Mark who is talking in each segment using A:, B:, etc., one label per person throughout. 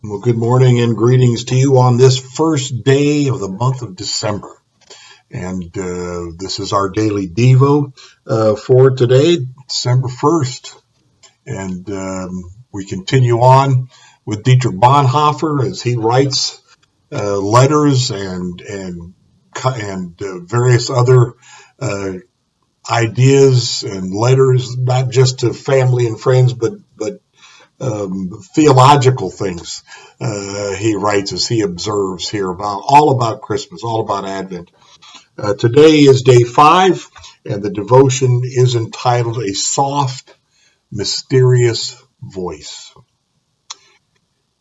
A: Well, good morning and greetings to you on this first day of the month of December. And this is our daily Devo for today, December 1st. And we continue on with Dietrich Bonhoeffer as he writes letters and various other ideas and letters, not just to family and friends, but theological things he writes as he observes here all about Christmas, all about Advent. Today is day 5, and the devotion is entitled A Soft, Mysterious Voice.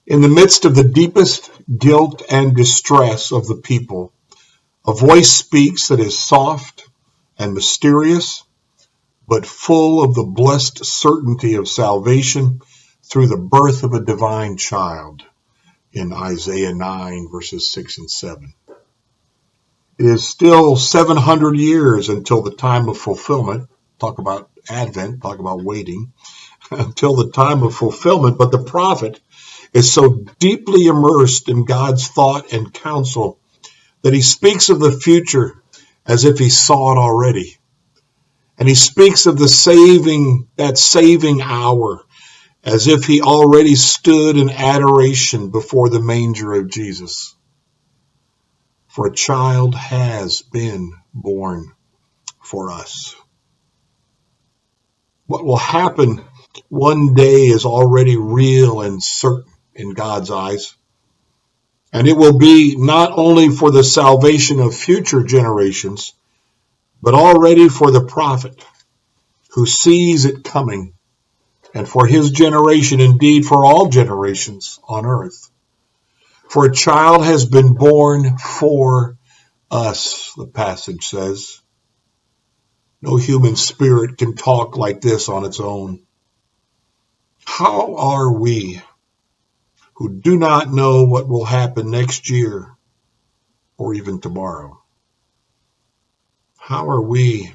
A: In the midst of the deepest guilt and distress of the people, a voice speaks that is soft and mysterious, but full of the blessed certainty of salvation through the birth of a divine child in Isaiah 9, verses 6 and 7. It is still 700 years until the time of fulfillment. Talk about Advent, talk about waiting, until the time of fulfillment. But the prophet is so deeply immersed in God's thought and counsel that he speaks of the future as if he saw it already. And he speaks of that saving hour as if he already stood in adoration before the manger of Jesus. For a child has been born for us. What will happen one day is already real and certain in God's eyes. And it will be not only for the salvation of future generations, but already for the prophet who sees it coming, and for his generation, indeed for all generations on earth. For a child has been born for us, the passage says. No human spirit can talk like this on its own. How are we, who do not know what will happen next year or even tomorrow? How are we,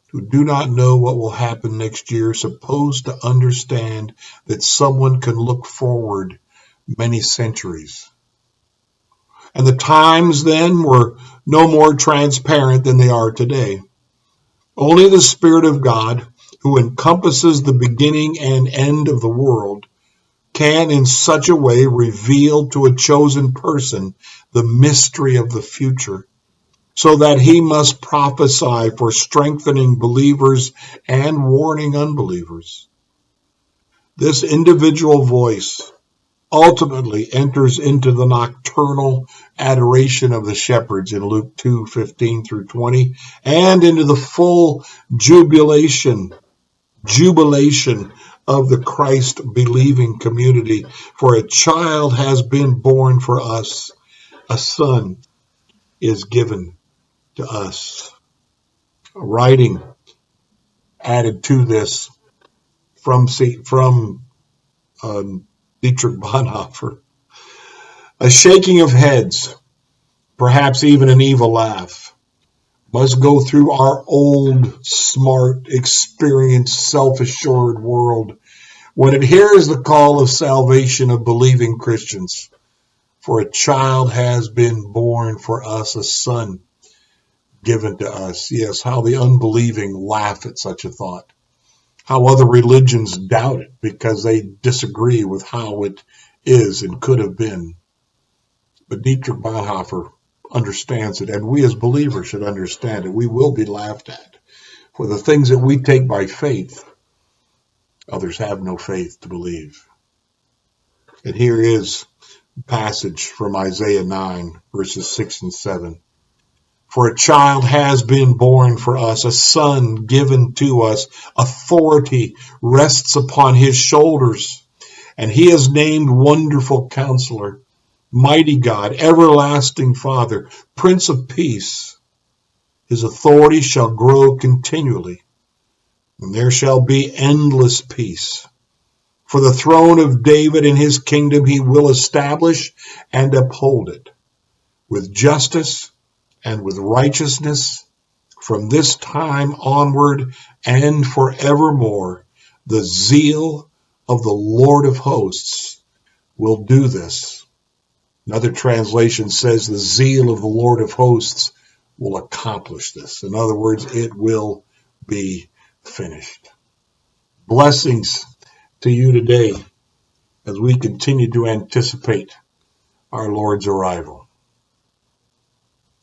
A: who do not know what will happen next year, supposed to understand that someone can look forward many centuries? And the times then were no more transparent than they are today. Only the Spirit of God, who encompasses the beginning and end of the world, can in such a way reveal to a chosen person the mystery of the future, so that he must prophesy for strengthening believers and warning unbelievers. This individual voice ultimately enters into the nocturnal adoration of the shepherds in Luke 2:15 through 20, and into the full jubilation of the Christ-believing community. For a child has been born for us, a son is given to us. A writing added to this from Dietrich Bonhoeffer. A shaking of heads, perhaps even an evil laugh, must go through our old, smart, experienced, self-assured world when it hears the call of salvation of believing Christians. For a child has been born for us, a son given to us. Yes, how the unbelieving laugh at such a thought. How other religions doubt it because they disagree with how it is and could have been. But Dietrich Bonhoeffer understands it, and we as believers should understand it. We will be laughed at for the things that we take by faith. Others have no faith to believe. And here is a passage from Isaiah 9, verses 6 and 7. For a child has been born for us, a son given to us. Authority rests upon his shoulders, and he is named Wonderful Counselor, Mighty God, Everlasting Father, Prince of Peace. His authority shall grow continually, and there shall be endless peace. For the throne of David and his kingdom he will establish and uphold it with justice and with righteousness from this time onward and forevermore. The zeal of the Lord of hosts will do this. Another translation says the zeal of the Lord of hosts will accomplish this. In other words, it will be finished. Blessings to you today as we continue to anticipate our Lord's arrival.